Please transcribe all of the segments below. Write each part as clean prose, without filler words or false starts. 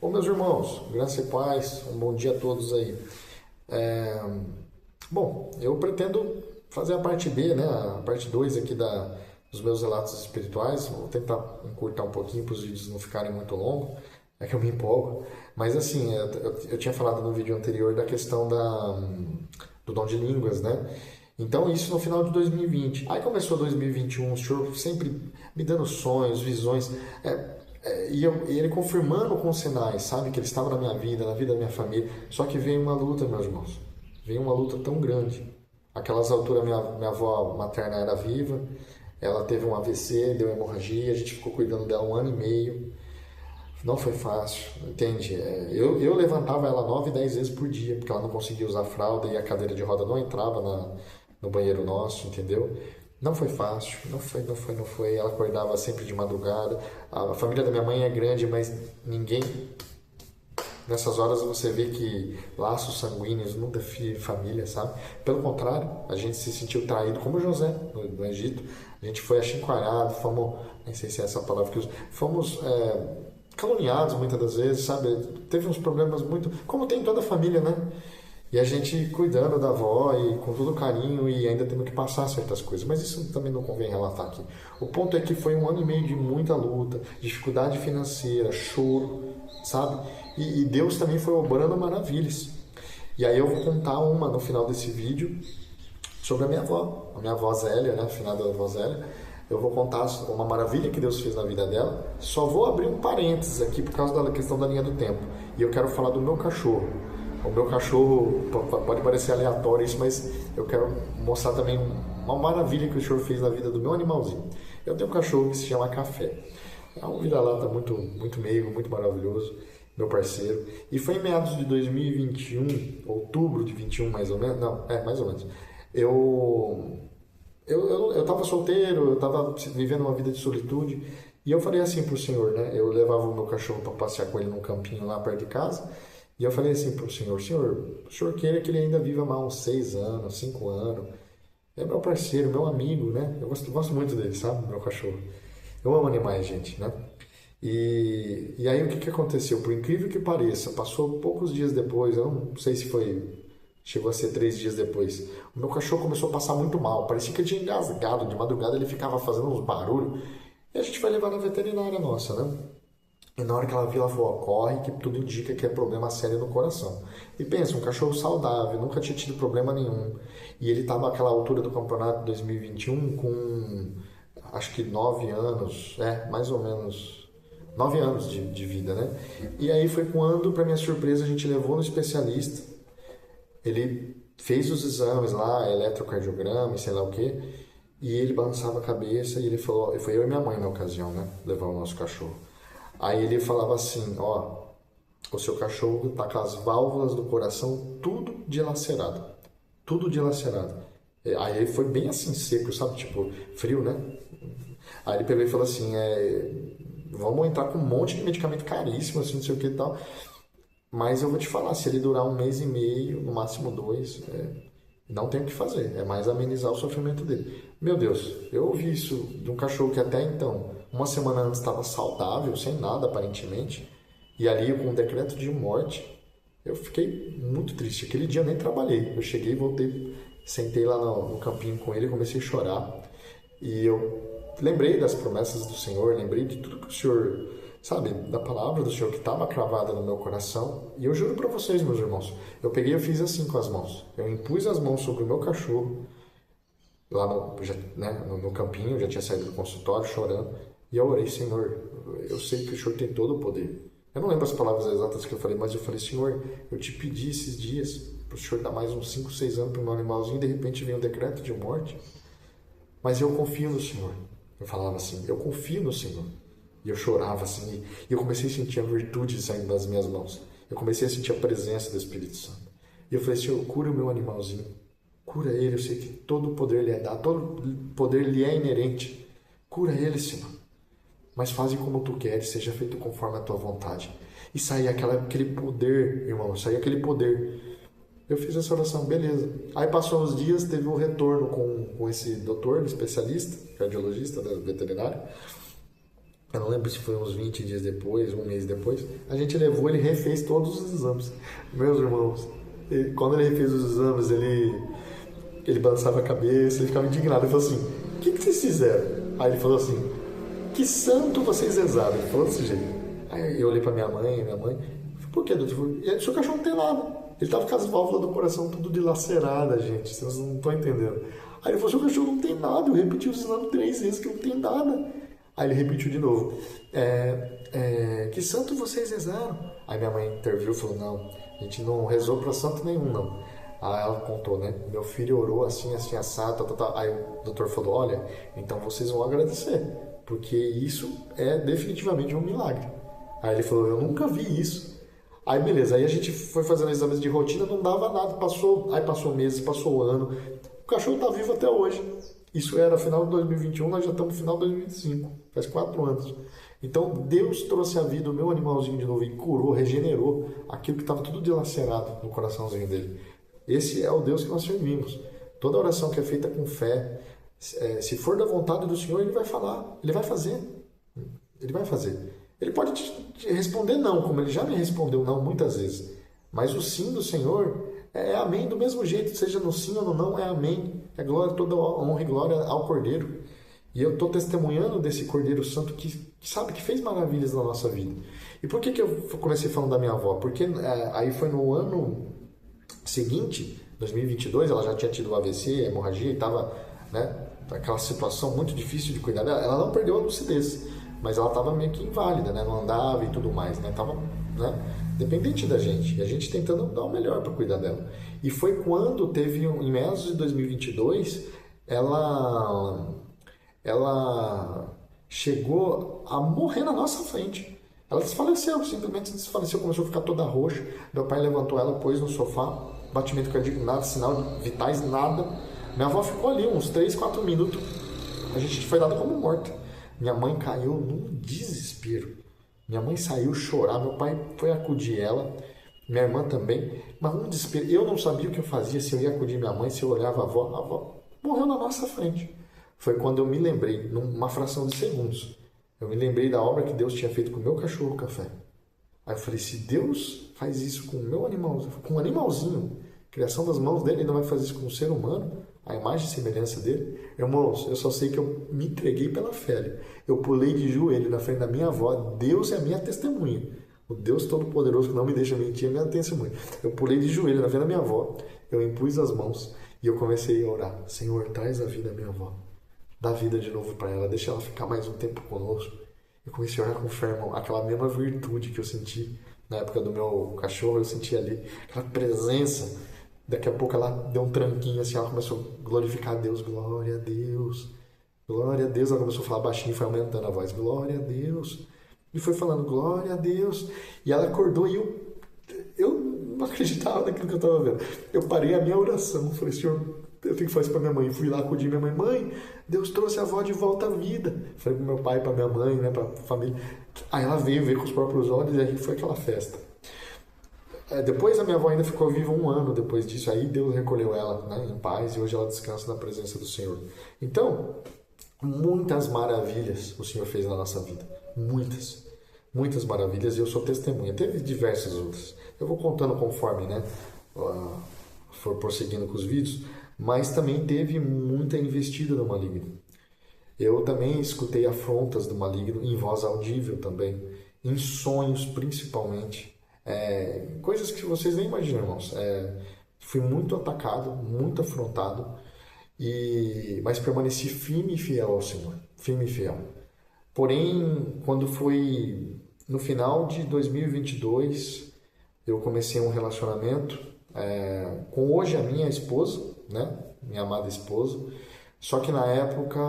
Bom, meus irmãos, graça e paz, um bom dia a todos aí. É, Bom, eu pretendo fazer a parte B, né, a parte 2 aqui dos meus relatos espirituais. Vou tentar encurtar um pouquinho para os vídeos não ficarem muito longos, é que eu me empolgo. Mas assim, eu tinha falado no vídeo anterior da questão do dom de línguas, né? Então, isso no final de 2020. Aí começou 2021, o senhor sempre me dando sonhos, visões, e ele confirmando com sinais, sabe, que ele estava na minha vida, na vida da minha família. Só que veio uma luta, meus irmãos. Veio uma luta tão grande. Aquelas alturas, minha avó materna era viva, ela teve um AVC, deu hemorragia, a gente ficou cuidando dela 1 ano e meio. Não foi fácil, entende? Eu levantava ela 9, 10 vezes por dia, porque ela não conseguia usar fralda e a cadeira de roda não entrava no banheiro nosso, entendeu? Não foi fácil, não foi. Ela acordava sempre de madrugada. A família da minha mãe é grande, mas ninguém. Nessas horas você vê que laços sanguíneos nunca família, sabe? Pelo contrário, a gente se sentiu traído, como José no Egito. A gente foi achincoalhado, fomos, nem sei se é essa palavra que eu uso, fomos caluniados muitas das vezes, sabe? Teve uns problemas muito, como tem em toda a família, né? E a gente cuidando da avó e com todo carinho e ainda tendo que passar certas coisas. Mas isso também não convém relatar aqui. O ponto é que foi 1 ano e meio de muita luta, dificuldade financeira, choro, sabe? E Deus também foi obrando maravilhas. E aí eu vou contar uma no final desse vídeo sobre a minha avó Zélia, né? A finada da avó Zélia. Eu vou contar uma maravilha que Deus fez na vida dela. Só vou abrir um parênteses aqui por causa da questão da linha do tempo. E eu quero falar do meu cachorro. O meu cachorro, pode parecer aleatório isso, mas eu quero mostrar também uma maravilha que o Senhor fez na vida do meu animalzinho. Eu tenho um cachorro que se chama Café. É um vira-lata muito, muito meigo, muito maravilhoso, meu parceiro. E foi em meados de 2021, outubro de 21 mais ou menos, não, mais ou menos. Eu tava solteiro, eu tava vivendo uma vida de solitude, e eu falei assim pro Senhor, né? Eu levava o meu cachorro para passear com ele num campinho lá perto de casa. E eu falei assim pro Senhor, o Senhor queira que ele ainda viva mais uns 6 anos, 5 anos. É meu parceiro, meu amigo, né? Eu gosto muito dele, sabe? Meu cachorro. Eu amo animais, gente, né? E aí o que aconteceu? Por incrível que pareça, passou poucos dias depois, eu não sei se chegou a ser 3 dias depois. O meu cachorro começou a passar muito mal, parecia que ele tinha engasgado, de madrugada ele ficava fazendo uns barulhos. E a gente foi levar na veterinária nossa, né? E na hora que ela viu, ela falou, corre, que tudo indica que é problema sério no coração. E pensa, um cachorro saudável, nunca tinha tido problema nenhum. E ele estava àquela altura do campeonato 2021 com, acho que 9 anos, mais ou menos, 9 anos de vida, né? E aí foi quando, para minha surpresa, a gente levou no especialista. Ele fez os exames lá, eletrocardiograma e sei lá o quê. E ele balançava a cabeça e ele falou, foi eu e minha mãe na ocasião, né? Levar o nosso cachorro. Aí ele falava assim, ó, o seu cachorro tá com as válvulas do coração tudo dilacerado. Tudo dilacerado. Aí ele foi bem assim, seco, sabe? Tipo, frio, né? Aí ele pegou e falou assim, vamos entrar com um monte de medicamento caríssimo, assim, não sei o que e tal. Mas eu vou te falar, se ele durar 1 mês e meio, no máximo 2, não tem o que fazer. É mais amenizar o sofrimento dele. Meu Deus, eu ouvi isso de um cachorro que até então, 1 semana antes, estava saudável, sem nada aparentemente. E ali, com um decreto de morte, eu fiquei muito triste. Aquele dia eu nem trabalhei. Eu cheguei, voltei, sentei lá no campinho com ele, comecei a chorar. E eu lembrei das promessas do Senhor, lembrei de tudo que o Senhor, sabe, da palavra do Senhor que estava cravada no meu coração. E eu juro para vocês, meus irmãos, eu peguei e fiz assim com as mãos. Eu impus as mãos sobre o meu cachorro, lá no campinho, eu já tinha saído do consultório chorando. E eu orei, Senhor, eu sei que o Senhor tem todo o poder. Eu não lembro as palavras exatas que eu falei, mas eu falei, Senhor, eu te pedi esses dias para o Senhor dar mais uns 5, 6 anos para o meu animalzinho, e de repente vem um decreto de morte. Mas eu confio no Senhor. Eu falava assim, eu confio no Senhor. E eu chorava assim, e eu comecei a sentir a virtude saindo das minhas mãos. Eu comecei a sentir a presença do Espírito Santo. E eu falei, Senhor, cura o meu animalzinho. Cura ele, eu sei que todo o poder lhe é dado, todo o poder lhe é inerente. Cura ele, Senhor. Mas faze como tu queres, seja feito conforme a tua vontade. E saia aquele poder, irmão, saia aquele poder. Eu fiz essa oração, beleza. Aí passou uns dias, teve um retorno com esse doutor, especialista, cardiologista, veterinário. eu não lembro se foi uns 20 dias depois, um mês depois, a gente levou, ele refez todos os exames. Meus irmãos, quando ele refez os exames, ele balançava a cabeça, ele ficava indignado. Ele falou assim: o que vocês fizeram? Aí ele falou assim: que santo vocês rezaram? Ele falou desse jeito. Aí eu olhei pra minha mãe, por que, doutor? O seu cachorro não tem nada. Ele tava com as válvulas do coração tudo dilaceradas, gente. Vocês não estão entendendo. Aí ele falou: seu cachorro não tem nada. Eu repeti o exame 3 vezes que não tem nada. Aí ele repetiu de novo: que santo vocês rezaram? Aí minha mãe interviu e falou: não, a gente não rezou pra santo nenhum, não. Aí ela contou, né? Meu filho orou assim, assim, assado, tá. Aí o doutor falou: olha, então vocês vão agradecer, porque isso é definitivamente um milagre. Aí ele falou: eu nunca vi isso. Aí beleza, aí a gente foi fazendo exames de rotina, não dava nada, aí passou meses, passou ano, o cachorro tá vivo até hoje. Isso era final de 2021, nós já estamos no final de 2025, faz 4 anos. Então Deus trouxe a vida do meu animalzinho de novo e curou, regenerou aquilo que estava tudo dilacerado no coraçãozinho dele. Esse é o Deus que nós servimos. Toda oração que é feita com fé, se for da vontade do Senhor, Ele vai falar, Ele vai fazer. Ele vai fazer. Ele pode te responder não, como Ele já me respondeu não muitas vezes. Mas o sim do Senhor é amém do mesmo jeito, seja no sim ou no não, é amém. É glória, toda honra e glória ao Cordeiro. E eu estou testemunhando desse Cordeiro Santo que sabe, que fez maravilhas na nossa vida. E por que eu comecei falando da minha avó? Porque aí foi no ano seguinte, 2022, ela já tinha tido AVC, hemorragia, e estava, né, aquela situação muito difícil de cuidar dela. Ela não perdeu a lucidez, mas ela estava meio que inválida, né, não andava e tudo mais, né, estava, né, dependente da gente, e a gente tentando dar o melhor para cuidar dela. E foi quando teve, em meados de 2022, ela chegou a morrer na nossa frente. Ela desfaleceu, simplesmente desfaleceu, começou a ficar toda roxa. Meu pai levantou ela, pôs no sofá, batimento cardíaco, nada, sinal de vitais, nada. Minha avó ficou ali uns 3, 4 minutos. A gente foi dada como morta. Minha mãe caiu num desespero. Minha mãe saiu chorar, meu pai foi acudir ela, minha irmã também, mas um desespero. Eu não sabia o que eu fazia, se eu ia acudir minha mãe, se eu olhava a avó morreu na nossa frente. Foi quando eu me lembrei, numa fração de segundos, eu me lembrei da obra que Deus tinha feito com o meu cachorro Café. Aí eu falei: se Deus faz isso com o meu animal, com um animalzinho, criação das mãos dele, ele não vai fazer isso com um ser humano, a imagem e semelhança dele. Irmãos, eu só sei que eu me entreguei pela fé. Eu pulei de joelho na frente da minha avó. Deus é a minha testemunha. O Deus Todo-Poderoso que não me deixa mentir é a minha testemunha. Eu pulei de joelho na frente da minha avó. Eu impus as mãos e eu comecei a orar: Senhor, traz a vida à minha avó. Dá vida de novo para ela. Deixa ela ficar mais um tempo conosco. Eu comecei a orar com fé, irmão. Aquela mesma virtude que eu senti na época do meu cachorro, eu senti ali. Aquela presença. Daqui a pouco ela deu um tranquinho assim, ela começou a glorificar a Deus. Glória a Deus. Glória a Deus. Ela começou a falar baixinho, foi aumentando a voz. Glória a Deus. E foi falando: glória a Deus. E ela acordou e eu não acreditava naquilo que eu estava vendo. Eu parei a minha oração. Falei: Senhor, eu tenho que fazer isso para minha mãe. Fui lá acudir minha mãe. Mãe, Deus trouxe a avó de volta à vida. Falei para meu pai, para minha mãe, né, para a família. Aí ela veio ver com os próprios olhos e aí foi aquela festa. Depois a minha avó ainda ficou viva 1 ano depois disso. Aí Deus recolheu ela, né, em paz, e hoje ela descansa na presença do Senhor. Então, muitas maravilhas o Senhor fez na nossa vida. Muitas maravilhas, e eu sou testemunha. Teve diversas outras. Eu vou contando conforme, né, for prosseguindo com os vídeos, mas também teve muita investida do maligno. Eu também escutei afrontas do maligno em voz audível também, em sonhos principalmente. Coisas que vocês nem imaginam, irmãos. Fui muito atacado, muito afrontado, mas permaneci firme e fiel ao Senhor. Firme e fiel. Porém, quando foi no final de 2022, eu comecei um relacionamento com hoje a minha esposa, né? Minha amada esposa. Só que na época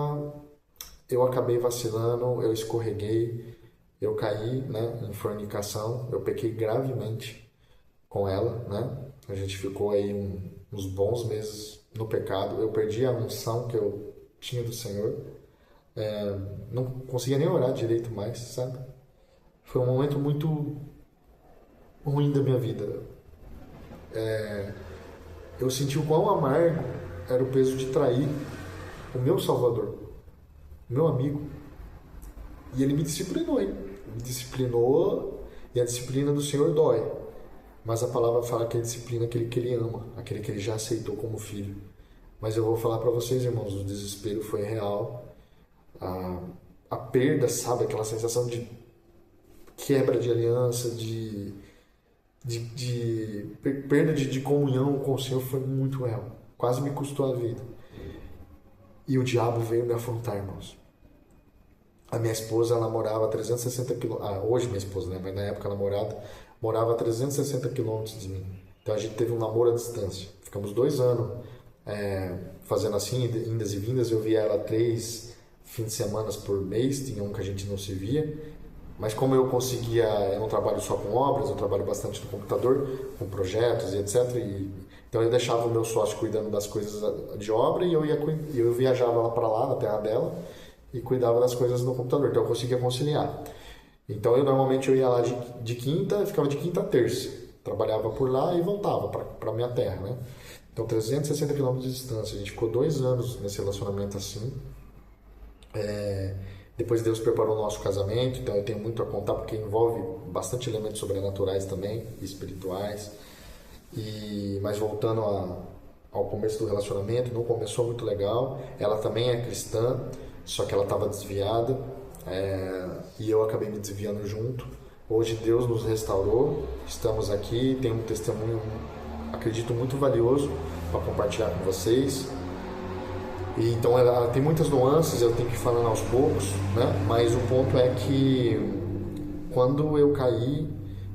eu acabei vacilando, eu escorreguei, eu caí, né, em fornicação, eu pequei gravemente com ela, né? A gente ficou aí uns bons meses no pecado. Eu perdi a unção que eu tinha do Senhor. Não conseguia nem orar direito mais, sabe? Foi um momento muito ruim da minha vida. Eu senti o quão amargo era o peso de trair o meu Salvador, o meu amigo. E ele me disciplinou, hein? Me disciplinou, e a disciplina do Senhor dói. Mas a palavra fala que ele disciplina aquele que ele ama, aquele que ele já aceitou como filho. Mas eu vou falar para vocês, irmãos, o desespero foi real. A perda, sabe? Aquela sensação de quebra de aliança, de perda de comunhão com o Senhor foi muito real. Quase me custou a vida. E o diabo veio me afrontar, irmãos. A minha esposa, ela morava a 360 quilômetros. Hoje minha esposa, né? Mas na época namorada, morava a 360 quilômetros de mim. Então a gente teve um namoro à distância. Ficamos 2 anos fazendo assim, indas e vindas. Eu via ela 3 fins de semana por mês. Tinha um que a gente não se via. Mas como eu não trabalho só com obras, eu trabalho bastante no computador, com projetos e etc. Então eu deixava o meu sócio cuidando das coisas de obra e eu viajava lá para lá, na terra dela, e cuidava das coisas no computador. Então eu conseguia conciliar. Então eu ia lá de quinta, ficava de quinta a terça. Trabalhava por lá e voltava para minha terra, né? Então 360 quilômetros de distância. A gente ficou 2 anos nesse relacionamento assim. Depois Deus preparou o nosso casamento, então eu tenho muito a contar porque envolve bastante elementos sobrenaturais também, espirituais. Mas voltando ao começo do relacionamento, não começou muito legal. Ela também é cristã, só que ela estava desviada, e eu acabei me desviando junto. Hoje Deus nos restaurou, estamos aqui, tem um testemunho, acredito, muito valioso para compartilhar com vocês. E então ela tem muitas nuances, eu tenho que ir falando aos poucos, né? Mas o ponto é que quando eu caí,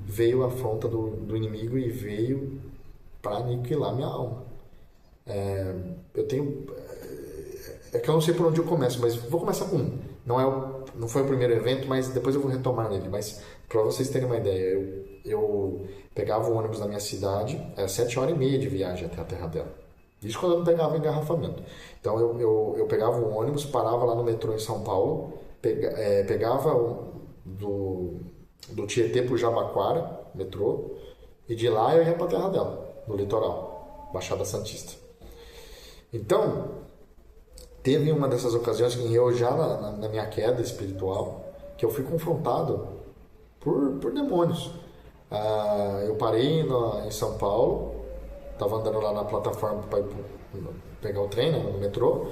veio a afronta do inimigo e veio para aniquilar minha alma. É que eu não sei por onde eu começo, mas vou começar com um. Não foi o primeiro evento, mas depois eu vou retomar nele. Mas para vocês terem uma ideia, eu pegava o ônibus da minha cidade, era 7h30 de viagem até a terra dela. Isso quando eu não pegava engarrafamento. Então eu pegava o ônibus, parava lá no metrô em São Paulo, pegava do Tietê pro Jabaquara, metrô, e de lá eu ia pra terra dela, no litoral, Baixada Santista. Então, teve uma dessas ocasiões que eu já na minha queda espiritual, que eu fui confrontado por demônios. Eu parei em São Paulo, estava andando lá na plataforma para pegar o trem, né, no metrô,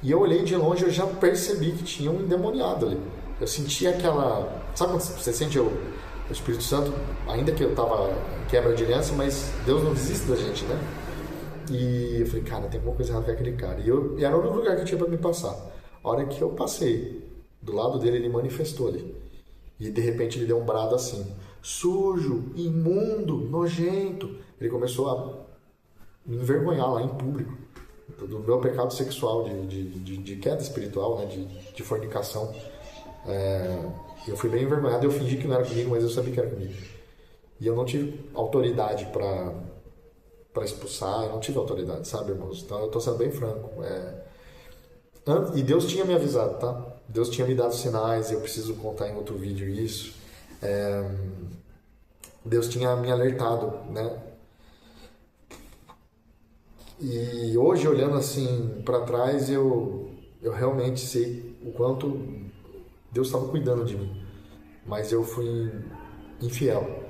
e eu olhei de longe e eu já percebi que tinha um endemoniado ali. Eu senti aquela... Sabe quando você sente o Espírito Santo, ainda que eu estava em quebra de aliança, mas Deus não desiste da gente, né? E eu falei, cara, tem alguma coisa errada com aquele cara. E era o único lugar que eu tinha para me passar. A hora que eu passei, do lado dele, ele manifestou ali. E de repente ele deu um brado assim, sujo, imundo, nojento. Ele começou a me envergonhar lá em público do meu pecado sexual, de queda espiritual, né, de fornicação. Eu fui bem envergonhado, eu fingi que não era comigo, mas eu sabia que era comigo. E eu não tive autoridade para expulsar, eu não tive autoridade, sabe, irmãos? Então eu tô sendo bem franco. E Deus tinha me avisado, tá? Deus tinha me dado sinais, eu preciso contar em outro vídeo isso. Deus tinha me alertado, né? E hoje, olhando assim para trás, eu realmente sei o quanto Deus estava cuidando de mim. Mas eu fui infiel.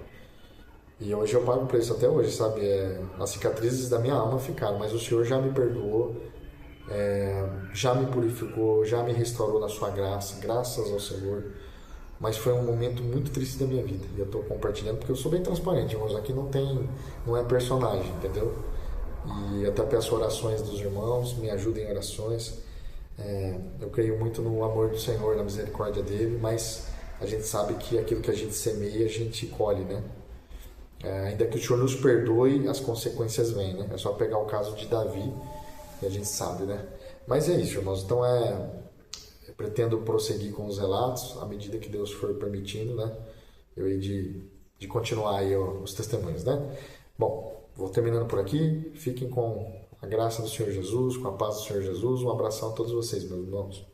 E hoje eu pago o preço até hoje, sabe? As cicatrizes da minha alma ficaram, mas o Senhor já me perdoou, já me purificou, já me restaurou na sua graça, graças ao Senhor. Mas foi um momento muito triste da minha vida. E eu estou compartilhando porque eu sou bem transparente, irmãos. Aqui não é personagem, entendeu? E até peço orações dos irmãos, me ajudem em orações. Eu creio muito no amor do Senhor, na misericórdia dele, mas a gente sabe que aquilo que a gente semeia, a gente colhe, né? Ainda que o Senhor nos perdoe, as consequências vêm, né? É só pegar o caso de Davi e a gente sabe, né? Mas é isso, irmãos. Então eu pretendo prosseguir com os relatos à medida que Deus for permitindo, né? Eu hei de continuar aí os testemunhos, né? Bom, vou terminando por aqui. Fiquem com a graça do Senhor Jesus, com a paz do Senhor Jesus. Um abração a todos vocês, meus irmãos.